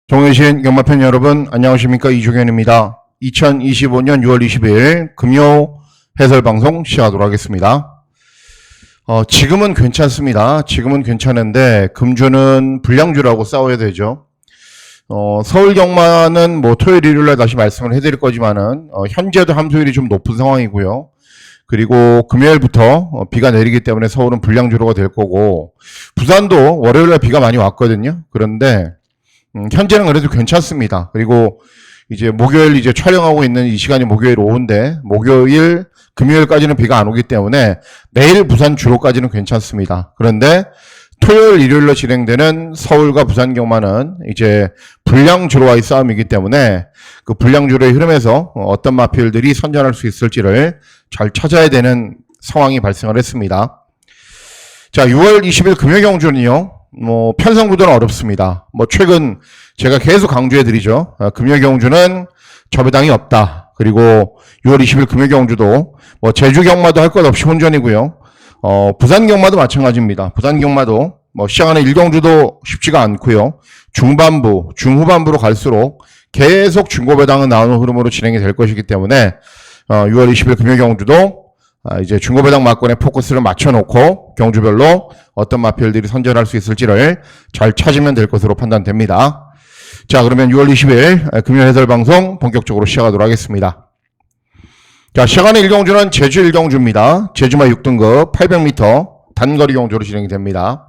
정의신 경마팬 여러분 안녕하십니까, 이종현입니다. 2025년 6월 20일 금요 해설방송 시작하도록 하겠습니다. 지금은 괜찮습니다. 지금은 괜찮은데 금주는 불량주라고 싸워야 되죠. 서울 경마는 토요일 일요일에 다시 말씀을 해드릴 거지만은 현재도 함수율이 좀 높은 상황이고요. 그리고 금요일부터 비가 내리기 때문에 서울은 불량주로가 될 거고, 부산도 월요일에 비가 많이 왔거든요. 그런데 현재는 그래도 괜찮습니다. 그리고 이제 목요일 이제 촬영하고 있는 이 시간이 목요일 오후인데, 목요일, 금요일까지는 비가 안 오기 때문에 내일 부산 주로까지는 괜찮습니다. 그런데 토요일, 일요일로 진행되는 서울과 부산 경마는 이제 불량주로와의 싸움이기 때문에 그 불량주로의 흐름에서 어떤 마필들이 선전할 수 있을지를 잘 찾아야 되는 상황이 발생을 했습니다. 자, 6월 20일 금요 경주는요, 편성 구도는 어렵습니다. 최근 제가 계속 강조해 드리죠. 금요 경주는 저배당이 없다. 그리고 6월 20일 금요 경주도 제주 경마도 할 것 없이 혼전이고요. 부산 경마도 마찬가지입니다. 부산 경마도 시작하는 일경주도 쉽지가 않고요. 중반부, 중후반부로 갈수록 계속 중고배당은 나오는 흐름으로 진행이 될 것이기 때문에 6월 20일 금요 경주도 이제 중고배당 막권에 포커스를 맞춰놓고 경주별로 어떤 마필들이 선전할 수 있을지를 잘 찾으면 될 것으로 판단됩니다. 자, 그러면 6월 20일 금요 해설 방송 본격적으로 시작하도록 하겠습니다. 자, 시작하는 일경주는 제주 일경주입니다. 제주마 6등급 800m 단거리 경주로 진행이 됩니다.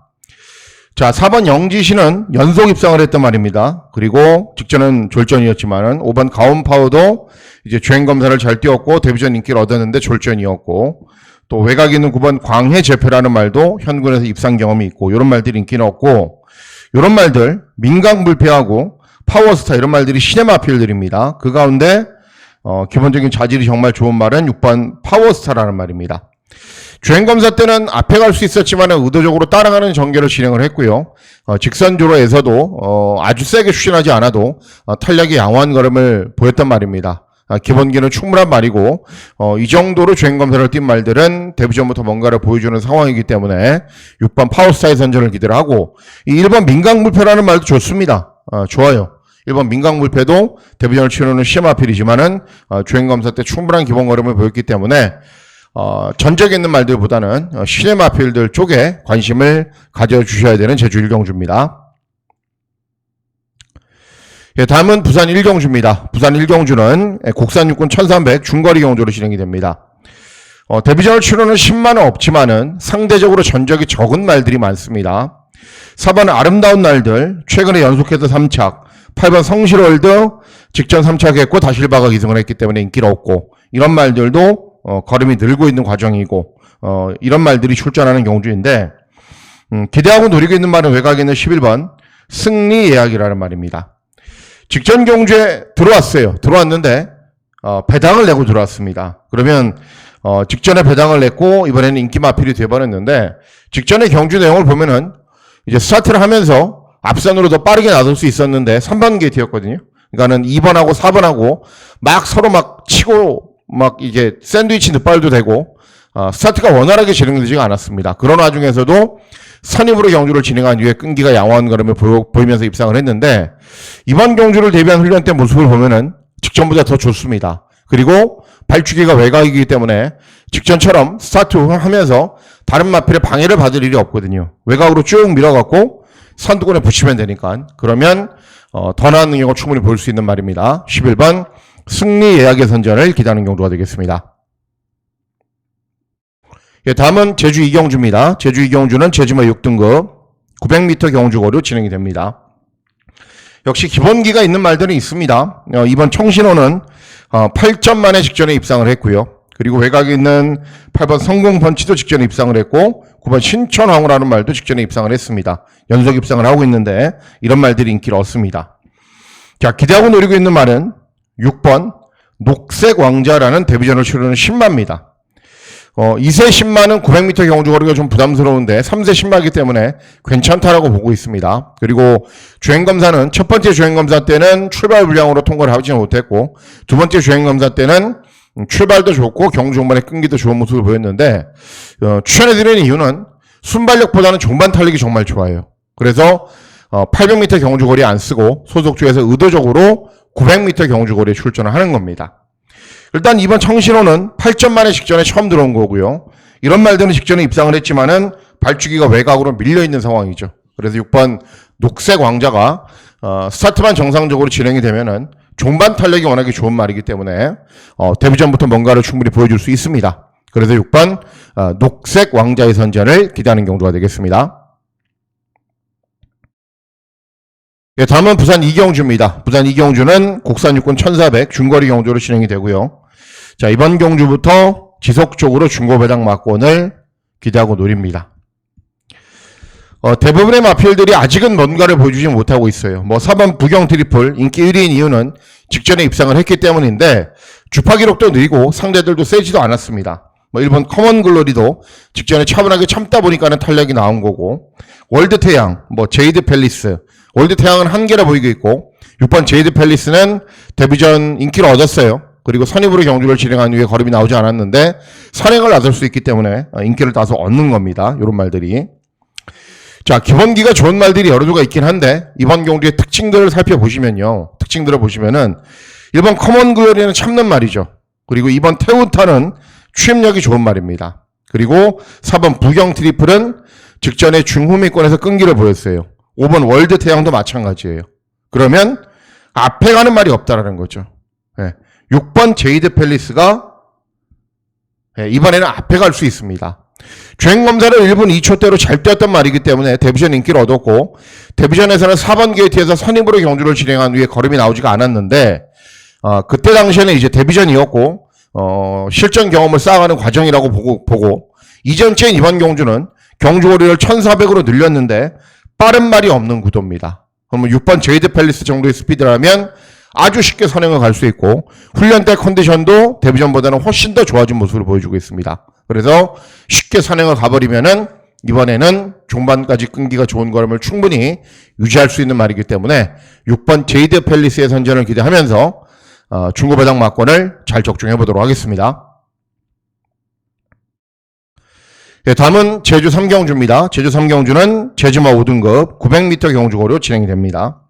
자, 4번 영지시는 연속 입상을 했단 말입니다. 그리고 직전은 졸전이었지만은 5번 가온파워도 이제 주행 검사를 잘 뛰었고 데뷔전 인기를 얻었는데 졸전이었고, 또 외곽에 있는 9번 광해제패라는 말도 현군에서 입상 경험이 있고, 이런 말들이 인기는 없고, 이런 말들 민강불패하고 파워스타 이런 말들이 신의 마필들입니다. 그 가운데 기본적인 자질이 정말 좋은 말은 6번 파워스타라는 말입니다. 주행검사 때는 앞에 갈 수 있었지만 의도적으로 따라가는 전개를 진행을 했고요. 직선주로에서도 아주 세게 추진하지 않아도 탄력이 양호한 걸음을 보였단 말입니다. 기본기는 충분한 말이고, 이 정도로 주행검사를 띈 말들은 데뷔전부터 뭔가를 보여주는 상황이기 때문에 6번 파워스타의 선전을 기대를 하고, 이 1번 민강불패라는 말도 좋습니다. 좋아요. 1번 민강불패도 데뷔전을 치르는 시마필이지만은 주행검사 때 충분한 기본 걸음을 보였기 때문에 전적에 있는 말들보다는 신의 마필들 쪽에 관심을 가져주셔야 되는 제주 일경주입니다. 예, 다음은 부산 일경주입니다. 부산 일경주는 국산 육군 1300 중거리 경주로 진행이 됩니다. 데뷔전을 치르는 10만은 없지만은 상대적으로 전적이 적은 말들이 많습니다. 4번은 아름다운 날들, 최근에 연속해서 3착, 8번 성실월드 직전 3착했고 다실바가 기승을 했기 때문에 인기를 얻고, 이런 말들도 걸음이 늘고 있는 과정이고, 이런 말들이 출전하는 경주인데, 기대하고 노리고 있는 말은 외곽에 있는 11번 승리 예약이라는 말입니다. 직전 경주에 들어왔어요. 들어왔는데 배당을 내고 들어왔습니다. 그러면 직전에 배당을 냈고 이번에는 인기 마필이 돼버렸는데, 직전의 경주 내용을 보면은 이제 스타트를 하면서 앞선으로 더 빠르게 나설 수 있었는데 3번 게이트였거든요. 그러니까는 2번하고 4번하고 막 서로 막 치고 막 이게 샌드위치 늑발도 되고 스타트가 원활하게 진행되지가 않았습니다. 그런 와중에서도 선입으로 경주를 진행한 이후에 끈기가 양호한 걸음을 보이면서 입상을 했는데, 이번 경주를 대비한 훈련 때 모습을 보면은 직전보다 더 좋습니다. 그리고 발주기가 외곽이기 때문에 직전처럼 스타트 하면서 다른 마필의 방해를 받을 일이 없거든요. 외곽으로 쭉 밀어갖고 선두권에 붙이면 되니까, 그러면 더 나은 능력을 충분히 볼 수 있는 말입니다. 11번 승리 예약의 선전을 기대하는 경주가 되겠습니다. 예, 다음은 제주 이경주입니다. 제주 이경주는 제주마 6등급 900m 경주거리로 진행이 됩니다. 역시 기본기가 있는 말들은 있습니다. 이번 청신호는 8점 만에 직전에 입상을 했고요. 그리고 외곽에 있는 8번 성공펀치도 직전에 입상을 했고, 9번 신천황후라는 말도 직전에 입상을 했습니다. 연속 입상을 하고 있는데 이런 말들이 인기를 얻습니다. 자, 기대하고 노리고 있는 말은 6번 녹색왕자라는 데뷔전을 치르는 신마입니다. 2세 신마는 900m 경주거리가 좀 부담스러운데 3세 신마이기 때문에 괜찮다라고 보고 있습니다. 그리고 주행검사는 첫 번째 주행검사 때는 출발 불량으로 통과를 하지 못했고, 두 번째 주행검사 때는 출발도 좋고 경주 종반의 끈기도 좋은 모습을 보였는데, 추천해드리는 이유는 순발력보다는 종반 탄력이 정말 좋아요. 그래서 800m 경주거리 안 쓰고 소속주에서 의도적으로 900m 경주거리에 출전을 하는 겁니다. 일단 이번 청신호는 8점 만에 직전에 처음 들어온 거고요. 이런 말들은 직전에 입상을 했지만은 발주기가 외곽으로 밀려있는 상황이죠. 그래서 6번 녹색 왕자가 스타트만 정상적으로 진행이 되면은 종반 탄력이 워낙에 좋은 말이기 때문에 데뷔 전부터 뭔가를 충분히 보여줄 수 있습니다. 그래서 6번 녹색 왕자의 선전을 기대하는 경주가 되겠습니다. 예, 다음은 부산 이경주입니다. 부산 이경주는 국산 육군 1400 중거리 경주로 진행이 되고요. 자, 이번 경주부터 지속적으로 중고배당 막권을 기대하고 노립니다. 대부분의 마필들이 아직은 뭔가를 보여주지 못하고 있어요. 4번 부경 트리플 인기 1위인 이유는 직전에 입상을 했기 때문인데 주파 기록도 느리고 상대들도 세지도 않았습니다. 1번 커먼 글로리도 직전에 차분하게 참다 보니까는 탄력이 나온 거고, 월드 태양, 제이드 팰리스, 월드 태양은 한계라 보이고 있고, 6번 제이드 팰리스는 데뷔전 인기를 얻었어요. 그리고 선입으로 경주를 진행한 이후에 걸음이 나오지 않았는데 선행을 나설 수 있기 때문에 인기를 다소 얻는 겁니다. 이런 말들이. 자, 기본기가 좋은 말들이 여러 개가 있긴 한데 이번 경주의 특징들을 살펴보시면요. 특징들을 보시면은 1번 커먼 글로리는 참는 말이죠. 그리고 2번 태우타는 추임력이 좋은 말입니다. 그리고 4번 부경 트리플은 직전에 중후미권에서 끈기를 보였어요. 5번 월드 태양도 마찬가지예요. 그러면 앞에 가는 말이 없다라는 거죠. 네. 6번 제이드 팰리스가 이번에는 앞에 갈 수 있습니다. 주행검사를 1분 2초대로 잘 뛰었던 말이기 때문에 데뷔전 인기를 얻었고, 데뷔전에서는 4번 게이트에서 선입으로 경주를 진행한 후에 걸음이 나오지가 않았는데 그때 당시에는 이제 데뷔전이었고 실전 경험을 쌓아가는 과정이라고 보고 이전체인 이번 경주는 경주거리를 1400으로 늘렸는데 빠른 말이 없는 구도입니다. 그러면 6번 제이드 팰리스 정도의 스피드라면 아주 쉽게 선행을 갈 수 있고 훈련 때 컨디션도 데뷔전보다는 훨씬 더 좋아진 모습을 보여주고 있습니다. 그래서 쉽게 선행을 가버리면은 이번에는 종반까지 끈기가 좋은 걸음을 충분히 유지할 수 있는 말이기 때문에 6번 제이드 팰리스의 선전을 기대하면서 중고배당 막권을 잘 적중해 보도록 하겠습니다. 네, 다음은 제주 3경주입니다. 제주 3경주는 제주마 5등급 900m 경주거리로 진행이 됩니다.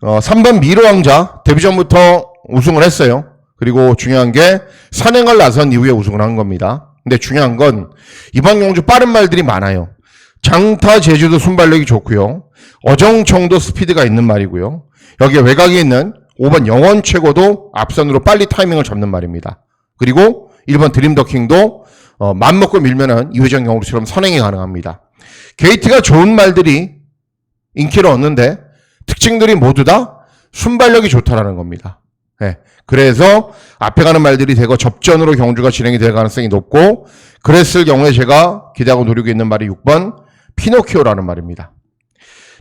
3번 미로왕자 데뷔전부터 우승을 했어요. 그리고 중요한 게 선행을 나선 이후에 우승을 한 겁니다. 근데 중요한 건 이번 경주 빠른 말들이 많아요. 장타 제주도 순발력이 좋고요. 어정청도 스피드가 있는 말이고요. 여기에 외곽에 있는 5번 영원 최고도 앞선으로 빨리 타이밍을 잡는 말입니다. 그리고 1번 드림더킹도 맘먹고 밀면은 이회전 경주처럼 선행이 가능합니다. 게이트가 좋은 말들이 인기를 얻는데 특징들이 모두 다 순발력이 좋다라는 겁니다. 네. 그래서 앞에 가는 말들이 대거 접전으로 경주가 진행이 될 가능성이 높고, 그랬을 경우에 제가 기대하고 노리고 있는 말이 6번 피노키오라는 말입니다.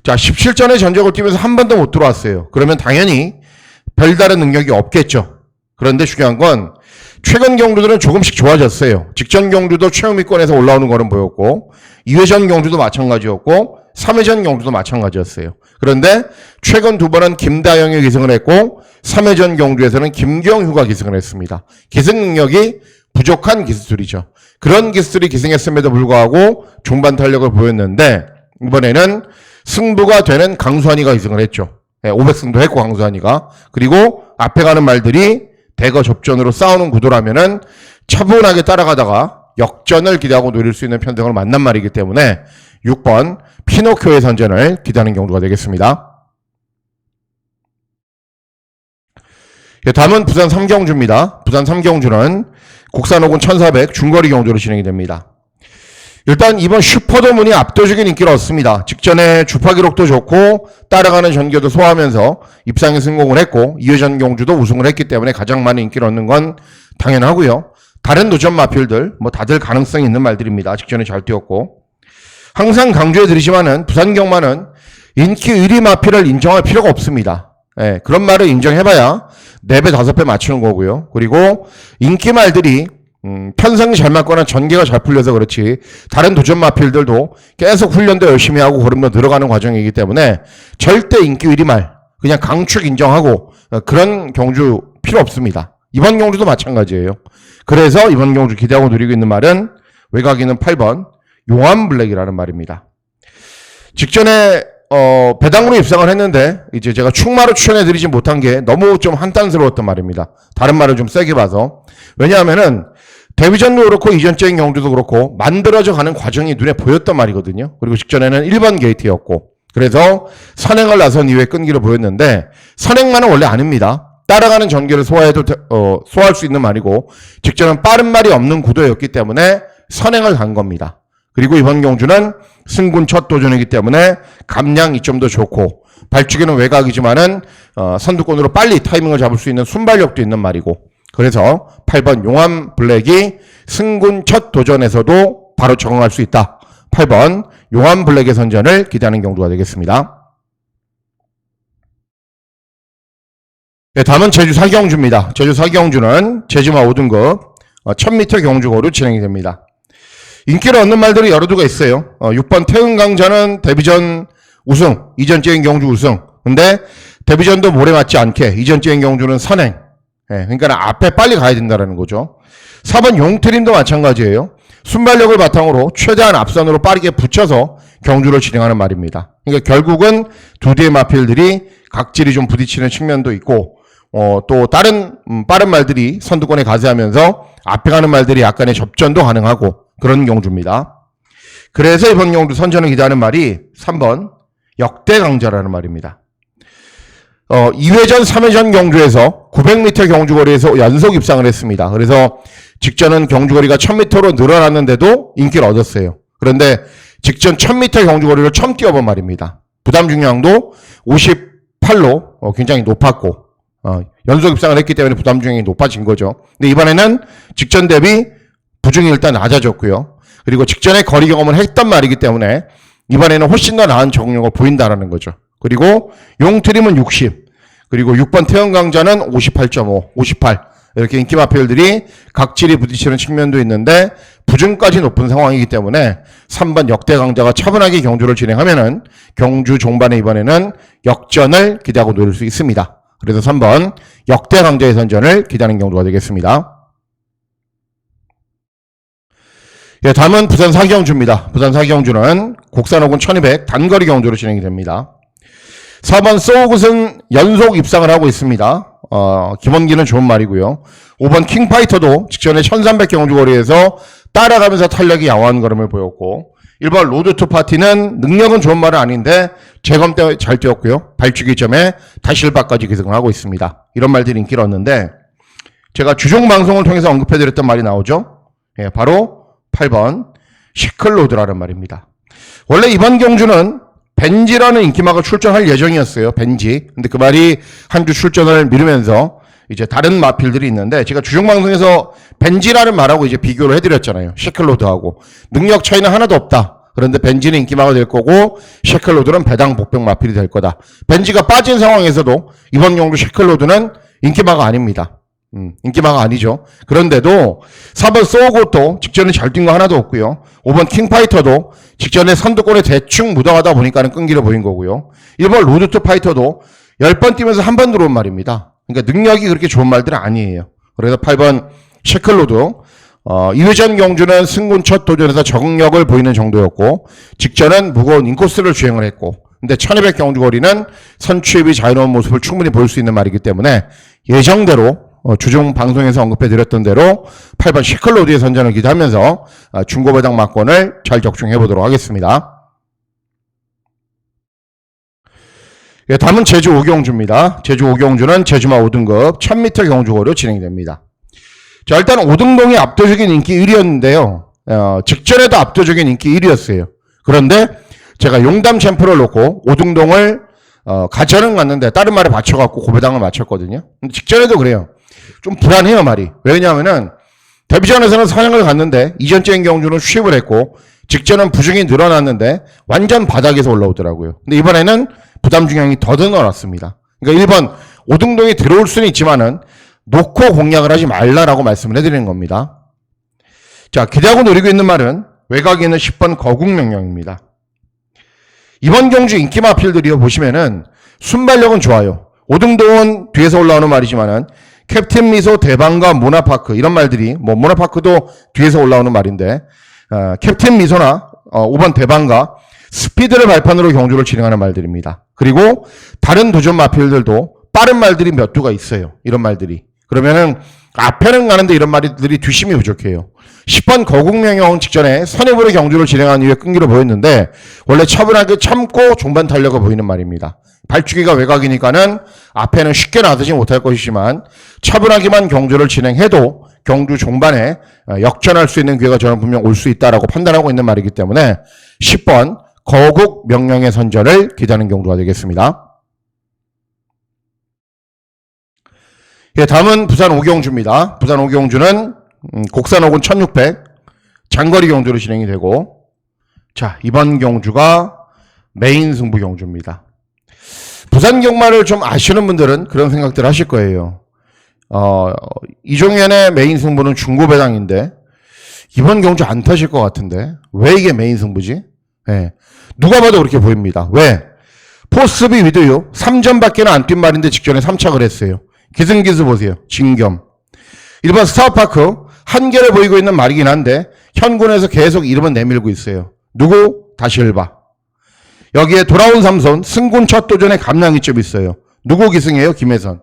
자, 17전에 전적을 뛰면서 한 번도 못 들어왔어요. 그러면 당연히 별다른 능력이 없겠죠. 그런데 중요한 건 최근 경주들은 조금씩 좋아졌어요. 직전 경주도 최후미권에서 올라오는 거는 보였고 2회전 경주도 마찬가지였고 3회전 경주도 마찬가지였어요. 그런데 최근 두 번은 김다영이 기승을 했고 3회전 경주에서는 김경휴가 기승을 했습니다. 기승 능력이 부족한 기수들이죠. 그런 기수들이 기승했음에도 불구하고 중반 탄력을 보였는데 이번에는 승부가 되는 강수환이가 기승을 했죠. 500승도 했고 강수환이가. 그리고 앞에 가는 말들이 대거 접전으로 싸우는 구도라면은 차분하게 따라가다가 역전을 기대하고 노릴 수 있는 편성을 만난 말이기 때문에 6번 피노키오의 선전을 기대하는 경주가 되겠습니다. 다음은 부산 3경주입니다. 부산 3경주는 국산호군 1400 중거리 경주로 진행이 됩니다. 일단 이번 슈퍼도문이 압도적인 인기를 얻습니다. 직전에 주파 기록도 좋고 따라가는 전개도 소화하면서 입상에 성공을 했고 2회전 경주도 우승을 했기 때문에 가장 많은 인기를 얻는 건 당연하고요. 다른 도전 마필들 다들 가능성이 있는 말들입니다. 직전에 잘 뛰었고 항상 강조해 드리지만은 부산 경마는 인기 1위 마필을 인정할 필요가 없습니다. 그런 말을 인정해봐야 4배 5배 맞추는 거고요. 그리고 인기 말들이 편성이 잘 맞거나 전개가 잘 풀려서 그렇지 다른 도전 마필들도 계속 훈련도 열심히 하고 걸음도 늘어가는 과정이기 때문에 절대 인기 1위 말 그냥 강축 인정하고 그런 경주 필요 없습니다. 이번 경주도 마찬가지예요. 그래서 이번 경주 기대하고 누리고 있는 말은 외곽이는 8번 용암블랙이라는 말입니다. 직전에 배당으로 입상을 했는데 이제 제가 충마로 추천해드리지 못한 게 너무 좀 한탄스러웠단 말입니다. 다른 말을 좀 세게 봐서. 왜냐하면은 데뷔전도 그렇고 이전적인 경주도 그렇고 만들어져 가는 과정이 눈에 보였단 말이거든요. 그리고 직전에는 1번 게이트였고, 그래서 선행을 나선 이후에 끈기를 보였는데, 선행만은 원래 아닙니다. 따라가는 전개를 소화할 수 있는 말이고, 직전은 빠른 말이 없는 구도였기 때문에 선행을 간 겁니다. 그리고 이번 경주는 승군 첫 도전이기 때문에 감량 이점도 좋고, 발주기는 외곽이지만은 선두권으로 빨리 타이밍을 잡을 수 있는 순발력도 있는 말이고, 그래서 8번 용암 블랙이 승군 첫 도전에서도 바로 적응할 수 있다. 8번 용암 블랙의 선전을 기대하는 경주가 되겠습니다. 네, 다음은 제주 4경주입니다. 제주 4경주는 제주마 5등급 1000m 경주고로 진행이 됩니다. 인기를 얻는 말들이 여러 두가 있어요. 6번 태흥강자는 데뷔전 우승, 이전적인 경주 우승. 근데 데뷔전도 모래 맞지 않게 이전적인 경주는 선행. 그러니까 앞에 빨리 가야 된다는 거죠. 4번 용트림도 마찬가지예요. 순발력을 바탕으로 최대한 앞선으로 빠르게 붙여서 경주를 진행하는 말입니다. 그러니까 결국은 두 대의 마필들이 각질이 좀 부딪히는 측면도 있고, 또 다른 빠른 말들이 선두권에 가세하면서 앞에 가는 말들이 약간의 접전도 가능하고 그런 경주입니다. 그래서 이번 경주 선전을 기대하는 말이 3번 역대 강자라는 말입니다. 2회전, 3회전 경주에서 900m 경주거리에서 연속 입상을 했습니다. 그래서 직전은 경주거리가 1000m로 늘어났는데도 인기를 얻었어요. 그런데 직전 1000m 경주거리를 처음 뛰어본 말입니다. 부담 중량도 58로 굉장히 높았고, 연속 입상을 했기 때문에 부담 중량이 높아진 거죠. 근데 이번에는 직전 대비 부중이 일단 낮아졌고요. 그리고 직전에 거리 경험을 했단 말이기 때문에 이번에는 훨씬 더 나은 적응력을 보인다라는 거죠. 그리고 용트림은 60, 그리고 6번 태연강자는 58.5, 58 이렇게 인기 마필들이 각질이 부딪히는 측면도 있는데 부중까지 높은 상황이기 때문에 3번 역대 강자가 차분하게 경주를 진행하면은 경주 종반에 이번에는 역전을 기대하고 노릴 수 있습니다. 그래서 3번 역대 강자의 선전을 기대하는 경주가 되겠습니다. 예, 다음은 부산 4경주입니다. 부산 4경주는 곡산호군 1200 단거리 경주로 진행이 됩니다. 4번 소우굿은 연속 입상을 하고 있습니다. 김원기는 좋은 말이고요. 5번 킹파이터도 직전에 1300 경주거리에서 따라가면서 탄력이 양호한 걸음을 보였고, 1번 로드투 파티는 능력은 좋은 말은 아닌데 재검 때 잘 뛰었고요. 발주기점에 다실바까지 기승을 하고 있습니다. 이런 말들이 인기를 얻는데 제가 주종 방송을 통해서 언급해드렸던 말이 나오죠. 예, 바로 8번 시클로드라는 말입니다. 원래 이번 경주는 벤지라는 인기마가 출전할 예정이었어요. 벤지. 근데 그 말이 한 주 출전을 미루면서 이제 다른 마필들이 있는데, 제가 주종방송에서 벤지라는 말하고 이제 비교를 해드렸잖아요. 시클로드하고. 능력 차이는 하나도 없다. 그런데 벤지는 인기마가 될 거고 시클로드는 배당 복병 마필이 될 거다. 벤지가 빠진 상황에서도 이번 경주 시클로드는 인기마가 아닙니다. 인기마가 아니죠. 그런데도 4번 소우고도 직전에 잘 뛴 거 하나도 없고요. 5번 킹파이터도 직전에 선두권에 대충 묻어가다 보니까는 끈기를 보인 거고요. 1번 로드투 파이터도 10번 뛰면서 한 번 들어온 말입니다. 그러니까 능력이 그렇게 좋은 말들은 아니에요. 그래서 8번 셰클로드 2회전 경주는 승군 첫 도전에서 적응력을 보이는 정도였고, 직전은 무거운 인코스를 주행을 했고, 근데 1200 경주거리는 선취입이 자유로운 모습을 충분히 보일 수 있는 말이기 때문에 예정대로 주종 방송에서 언급해드렸던 대로 8번 시클로드의 선전을 기대하면서 중고배당 막권을 잘 적중해 보도록 하겠습니다. 예, 다음은 제주 5경주입니다. 제주 5경주는 제주마 5등급 1000m 경주거리로 진행이 됩니다. 자, 일단 5등동이 압도적인 인기 1위였는데요. 직전에도 압도적인 인기 1위였어요. 그런데 제가 용담 챔프를 놓고 5등동을 가전은 갔는데 다른 말에 맞춰갖고 고배당을 맞췄거든요. 근데 직전에도 그래요. 좀 불안해요, 말이. 왜냐하면은 데뷔전에서는 선행을 갔는데 이전적인 경주는 수입을 했고, 직전은 부중이 늘어났는데 완전 바닥에서 올라오더라고요. 근데 이번에는 부담 중량이 더 늘어났습니다. 그러니까 1번 5등동이 들어올 수는 있지만은 놓고 공략을 하지 말라라고 말씀을 해드리는 겁니다. 자, 기대하고 노리고 있는 말은 외곽에 있는 10번 거국명령입니다. 이번 경주 인기 마필들이요, 보시면은 순발력은 좋아요. 5등동은 뒤에서 올라오는 말이지만은 캡틴 미소, 대방과 모나파크 이런 말들이, 뭐 모나파크도 뒤에서 올라오는 말인데 캡틴 미소나 5번 대방과 스피드를 발판으로 경주를 진행하는 말들입니다. 그리고 다른 도전 마필들도 빠른 말들이 몇 두가 있어요. 이런 말들이. 그러면은 앞에는 가는데 이런 말들이 뒷심이 부족해요. 10번 거국명령 직전에 선입으로 경주를 진행한 이후에 끈기로 보였는데 원래 차분하게 참고 종반 탄력을 보이는 말입니다. 발주기가 외곽이니까는 앞에는 쉽게 나서지 못할 것이지만 차분하게만 경주를 진행해도 경주 종반에 역전할 수 있는 기회가 저는 분명 올 수 있다라고 판단하고 있는 말이기 때문에 10번 거국 명령의 선전을 기대하는 경주가 되겠습니다. 예, 다음은 부산 오경주입니다. 부산 오경주는 곡산호군 1600 장거리 경주로 진행이 되고, 자, 이번 경주가 메인 승부 경주입니다. 부산 경마를 좀 아시는 분들은 그런 생각들 하실 거예요. 이종현의 메인 승부는 중고배당인데 이번 경주 안 타실 것 같은데 왜 이게 메인 승부지? 예, 누가 봐도 그렇게 보입니다. 왜? 포스비 위드유 3전밖에 안 뛴 말인데 직전에 3착을 했어요. 기승기수 보세요. 진겸. 일반 스타파크 한계를 보이고 있는 말이긴 한데 현군에서 계속 이름은 내밀고 있어요. 누구? 다실바. 여기에 돌아온 삼손 승군 첫 도전에 감량이점 있어요. 누구 기승이에요? 김혜선.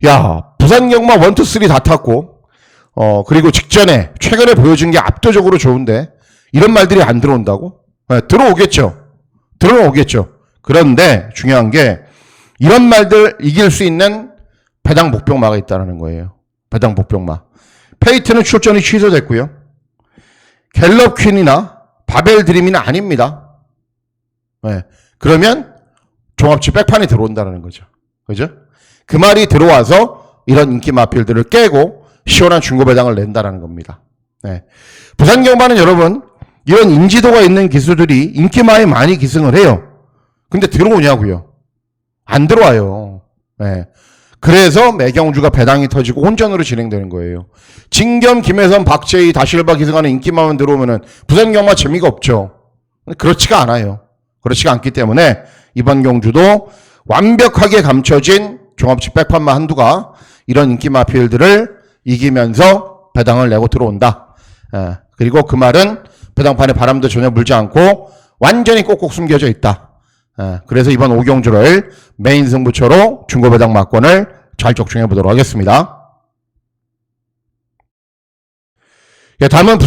야, 부산 경마 1, 2, 3 다 탔고 그리고 직전에 최근에 보여준 게 압도적으로 좋은데 이런 말들이 안 들어온다고? 네, 들어오겠죠. 그런데 중요한 게 이런 말들 이길 수 있는 배당 목병마가 있다는 거예요. 배당 목병마. 페이트는 출전이 취소됐고요. 갤럽 퀸이나 바벨 드림이는 아닙니다. 네. 그러면 종합치 백판이 들어온다는 거죠. 그죠? 그 말이 들어와서 이런 인기 마필들을 깨고 시원한 중고 배당을 낸다는 겁니다. 네. 부산 경마는 여러분 이런 인지도가 있는 기수들이 인기마에 많이 기승을 해요. 근데 들어오냐고요? 안 들어와요. 네. 그래서 매경주가 배당이 터지고 혼전으로 진행되는 거예요. 진겸, 김혜선, 박재희, 다실바 기승하는 인기마만 들어오면은 부산 경마 재미가 없죠. 그렇지가 않아요. 그렇지가 않기 때문에 이번 경주도 완벽하게 감춰진 종합치 백판마 한두가 이런 인기 마필들을 이기면서 배당을 내고 들어온다. 그리고 그 말은 배당판에 바람도 전혀 불지 않고 완전히 꼭꼭 숨겨져 있다. 그래서 이번 오경주를 메인 승부처로 중고배당 막권을 잘 적중해 보도록 하겠습니다. 예, 다음은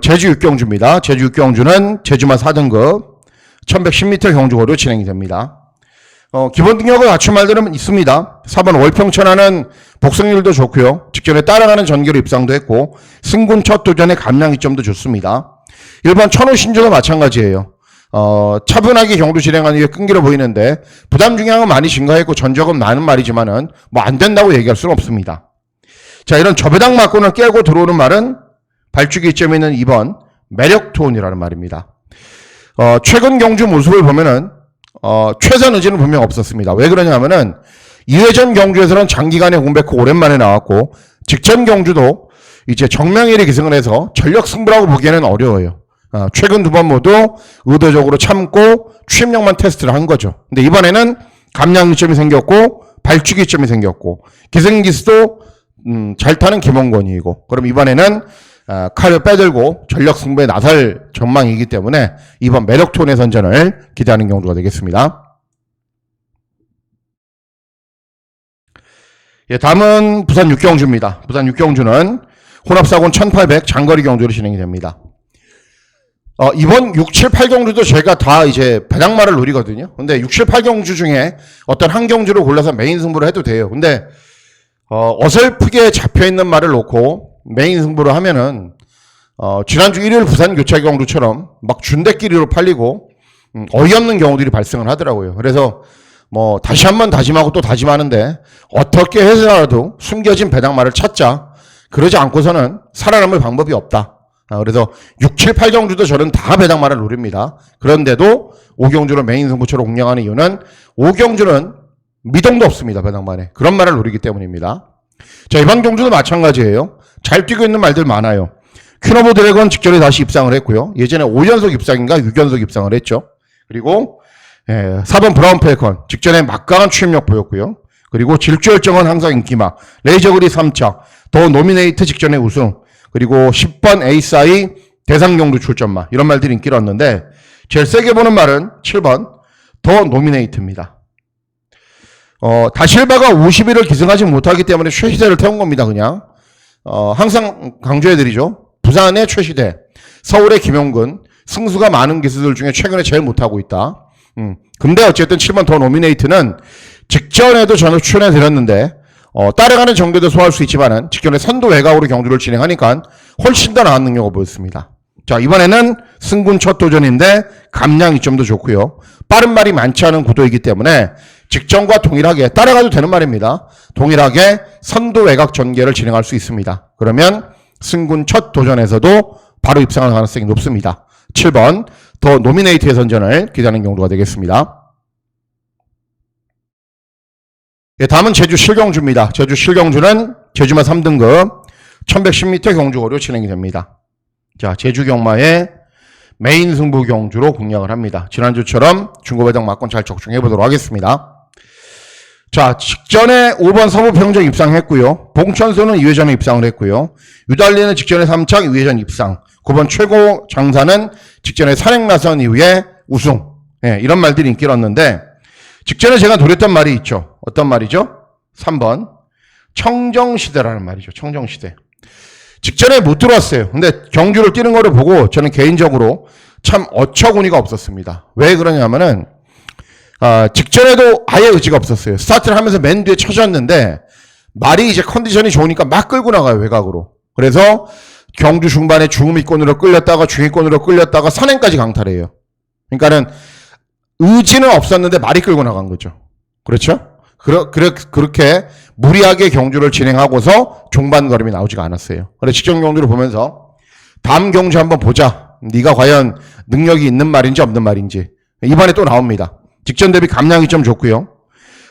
제주 육경주입니다. 제주 육경주는 제주마 4등급 1110m 경주거리로 진행이 됩니다. 기본 능력을 갖춘 말들은 있습니다. 4번 월평천하는 복승률도 좋고요. 직전에 따라가는 전기로 입상도 했고 승군 첫 도전에 감량 이점도 좋습니다. 1번 천호신조도 마찬가지예요. 차분하게 경주 진행한 이후에 끈기로 보이는데 부담 중량은 많이 증가했고 전적은 많은 말이지만은 뭐 안 된다고 얘기할 수는 없습니다. 자, 이런 저배당 막권을 깨고 들어오는 말은 발주기 이점이 있는 2번 매력토온이라는 말입니다. 최근 경주 모습을 보면은 최선 의지는 분명 없었습니다. 왜 그러냐면은 2회전 경주에서는 장기간의 공백 후 오랜만에 나왔고 직전 경주도 이제 정명일이 기승을 해서 전력 승부라고 보기에는 어려워요. 최근 두 번 모두 의도적으로 참고 취임력만 테스트를 한 거죠. 근데 이번에는 감량이점이 생겼고 발주기점이 생겼고 기승기수도 잘 타는 김원권이고 그럼 이번에는 칼을 빼들고 전력 승부에 나설 전망이기 때문에 이번 매력톤의 선전을 기대하는 경주가 되겠습니다. 예, 다음은 부산 육경주입니다. 부산 육경주는 혼합사군 1800 장거리 경주로 진행이 됩니다. 이번 6, 7, 8경주도 제가 다 이제 배당마를 노리거든요. 근데 6, 7, 8경주 중에 어떤 한 경주를 골라서 메인 승부를 해도 돼요. 근데 어설프게 잡혀있는 말을 놓고 메인 승부를 하면은 지난주 일요일 부산 교차 경주처럼 막 준대끼리로 팔리고 어이없는 경우들이 발생을 하더라고요. 그래서 뭐 다시 한번 다짐하고 또 다짐하는데 어떻게 해서라도 숨겨진 배당마를 찾자. 그러지 않고서는 살아남을 방법이 없다. 그래서 6, 7, 8경주도 저는 다 배당마를 노립니다. 그런데도 5경주를 메인 승부처로 공략하는 이유는 5경주는 미동도 없습니다. 배당만에. 그런 말을 노리기 때문입니다. 자, 이번 경주도 마찬가지예요. 잘 뛰고 있는 말들 많아요. 퀸오브 드래곤 직전에 다시 입상을 했고요. 예전에 5연속 입상인가 6연속 입상을 했죠. 그리고 4번 브라운 펠컨 직전에 막강한 취임력 보였고요. 그리고 질주열정은 항상 인기마. 레이저그리 3차 더 노미네이트 직전에 우승. 그리고 10번 에이스아이 대상경주 출전마 이런 말들이 인기를 얻는데 제일 세게 보는 말은 7번 더 노미네이트입니다. 다실바가 50일을 기승하지 못하기 때문에 최시대를 태운 겁니다. 그냥 항상 강조해드리죠. 부산의 최시대, 서울의 김용근, 승수가 많은 기수들 중에 최근에 제일 못하고 있다. 근데 어쨌든 7번 더 노미네이트는 직전에도 저는 출연해드렸는데 따라가는 정도도 소화할 수 있지만은 직전에 선두 외곽으로 경주를 진행하니까 훨씬 더 나은 능력을 보였습니다. 자, 이번에는 승군 첫 도전인데 감량 이점도 좋고요. 빠른 말이 많지 않은 구도이기 때문에 직전과 동일하게 따라가도 되는 말입니다. 동일하게 선두 외곽 전개를 진행할 수 있습니다. 그러면 승군 첫 도전에서도 바로 입상할 가능성이 높습니다. 7번 더 노미네이트의 선전을 기대하는 경우가 되겠습니다. 예, 다음은 제주 실경주입니다. 제주 실경주는 제주마 3등급 1110m 경주거리로 진행이 됩니다. 자, 제주 경마의 메인 승부 경주로 공략을 합니다. 지난주처럼 중고배당 막권 잘 적중해 보도록 하겠습니다. 자, 직전에 5번 서부평정 입상했고요. 봉천소는 2회전에 입상을 했고요. 유달리는 직전에 3착 2회전 입상. 9번 최고 장사는 직전에 산행나선 이후에 우승. 예, 이런 말들이 인기를 얻는데 직전에 제가 노렸던 말이 있죠. 어떤 말이죠? 3번 청정시대라는 말이죠. 청정시대. 직전에 못 들어왔어요. 근데 경주를 뛰는 거를 보고 저는 개인적으로 참 어처구니가 없었습니다. 왜 그러냐면은 직전에도 아예 의지가 없었어요. 스타트를 하면서 맨 뒤에 쳐졌는데 말이 이제 컨디션이 좋으니까 막 끌고 나가요. 외곽으로. 그래서 경주 중반에 중위권으로 끌렸다가 중위권으로 끌렸다가 선행까지 강탈해요. 그러니까는 의지는 없었는데 말이 끌고 나간 거죠. 그렇죠? 그렇게 무리하게 경주를 진행하고서 종반 걸음이 나오지가 않았어요. 그래서 직전 경주를 보면서 다음 경주 한번 보자. 네가 과연 능력이 있는 말인지 없는 말인지. 이번에 또 나옵니다. 직전 대비 감량이 좀 좋고요.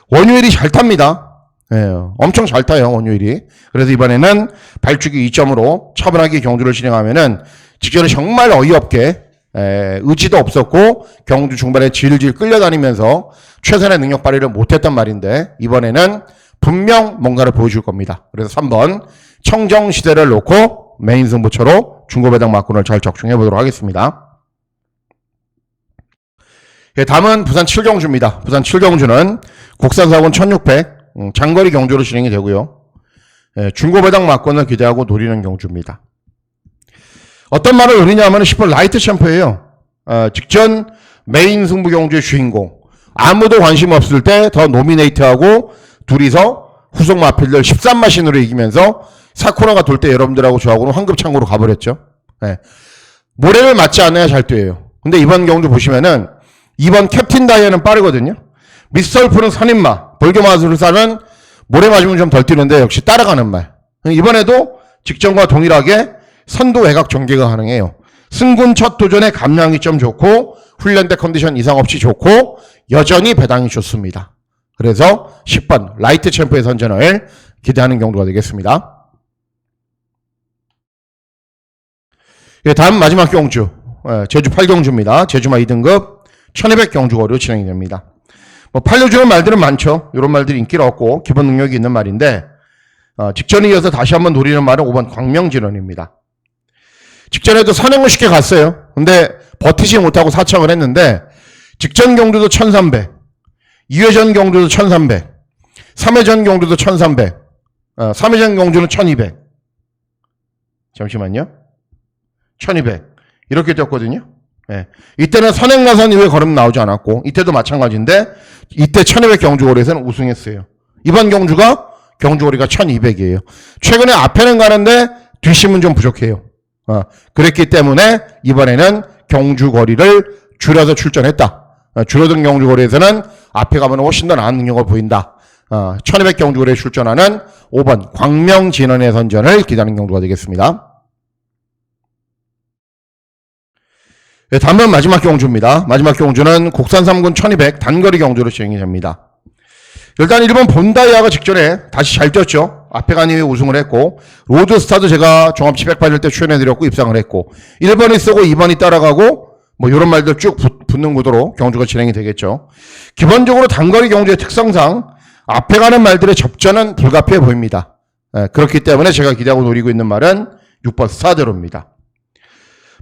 원유일이 잘 탑니다. 예, 엄청 잘 타요, 원유일이. 그래서 이번에는 발주기 2점으로 차분하게 경주를 진행하면은 직전에 정말 어이없게 의지도 없었고 경주 중반에 질질 끌려다니면서 최선의 능력 발휘를 못했단 말인데 이번에는 분명 뭔가를 보여줄 겁니다. 그래서 3번 청정시대를 놓고 메인 승부처로 중고배당 막군을 잘 적중해 보도록 하겠습니다. 예, 다음은 부산 7경주입니다. 부산 7경주는 국산사원 1600 장거리 경주로 진행이 되고요. 예, 중고배당 막군을 기대하고 노리는 경주입니다. 어떤 말을 노리냐면 10번 라이트 챔프예요. 직전 메인 승부 경주의 주인공. 아무도 관심 없을 때 더 노미네이트하고 둘이서 후속 마필들 13마신으로 이기면서 사쿠라가 돌 때 여러분들하고 저하고는 황급창고로 가버렸죠. 네. 모래를 맞지 않아야 잘 뛰어요. 근데 이번 경주 보시면은 2번 캡틴 다이아는 빠르거든요. 미스터울프는 선인마, 볼교마술사는 모래 맞으면 좀 덜 뛰는데 역시 따라가는 말. 이번에도 직전과 동일하게 선두 외곽 전개가 가능해요. 승군 첫 도전에 감량이 좀 좋고 훈련대 컨디션 이상 없이 좋고 여전히 배당이 좋습니다. 그래서 10번 라이트 챔프의 선전을 기대하는 경우가 되겠습니다. 예, 다음 마지막 경주 제주 8경주입니다. 제주마 2등급 1200 경주거리로 진행이 됩니다. 뭐 팔려주는 말들은 많죠. 이런 말들이 인기를 얻고 기본 능력이 있는 말인데 직전에 이어서 다시 한번 노리는 말은 5번 광명진원입니다. 직전에도 선행을 쉽게 갔어요. 근데 버티지 못하고 사착을 했는데 직전 경주도 1300, 2회전 경주도 1300, 3회전 경주도 1300, 3회전 경주는 1200. 잠시만요. 1200. 이렇게 뛰었거든요. 네. 이때는 선행나선 이후에 걸음 나오지 않았고 이때도 마찬가지인데 이때 1200 경주거리에서는 우승했어요. 이번 경주가 경주거리가 1200이에요. 최근에 앞에는 가는데 뒷심은 좀 부족해요. 그랬기 때문에 이번에는 경주거리를 줄여서 출전했다. 줄어든 경주거리에서는 앞에 가면 훨씬 더 나은 능력을 보인다. 1200 경주거리에 출전하는 5번 광명진원의 선전을 기대하는 경주가 되겠습니다. 네, 다음은 마지막 경주입니다. 마지막 경주는 국산 3군 1200 단거리 경주로 진행이 됩니다. 일단 1번 본다이아가 직전에 다시 잘 뛰었죠. 앞에 간 이후에 우승을 했고 로드스타도 제가 종합 700발일 때 출연해드렸고 입상을 했고 1번이 쓰고 2번이 따라가고 뭐 이런 말들 쭉 붙는 구도로 경주가 진행이 되겠죠. 기본적으로 단거리 경주의 특성상 앞에 가는 말들의 접전은 불가피해 보입니다. 그렇기 때문에 제가 기대하고 노리고 있는 말은 6번 스타드로입니다.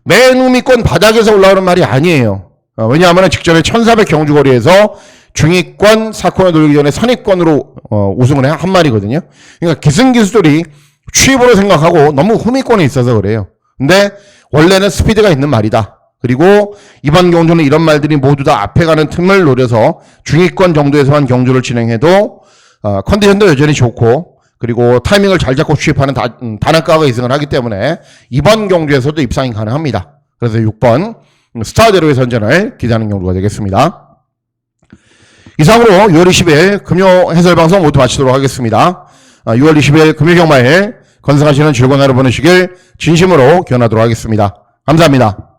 맨 우미권 바닥에서 올라오는 말이 아니에요. 왜냐하면 직전에 1400 경주거리에서 중위권 4코너 돌기 전에 선입권으로 우승을 한 말이거든요. 그러니까 기승기수들이 취입으로 생각하고 너무 후미권에 있어서 그래요. 근데 원래는 스피드가 있는 말이다. 그리고 이번 경주는 이런 말들이 모두 다 앞에 가는 틈을 노려서 중위권 정도에서만 경주를 진행해도 컨디션도 여전히 좋고 그리고 타이밍을 잘 잡고 취입하는 단학가가 이승을 하기 때문에 이번 경주에서도 입상이 가능합니다. 그래서 6번 스타대로의 선전을 기대하는 경주가 되겠습니다. 이상으로 6월 20일 금요 해설방송 모두 마치도록 하겠습니다. 6월 20일 금요 경마일 건승하시는 즐거운 하루 보내시길 진심으로 기원하도록 하겠습니다. 감사합니다.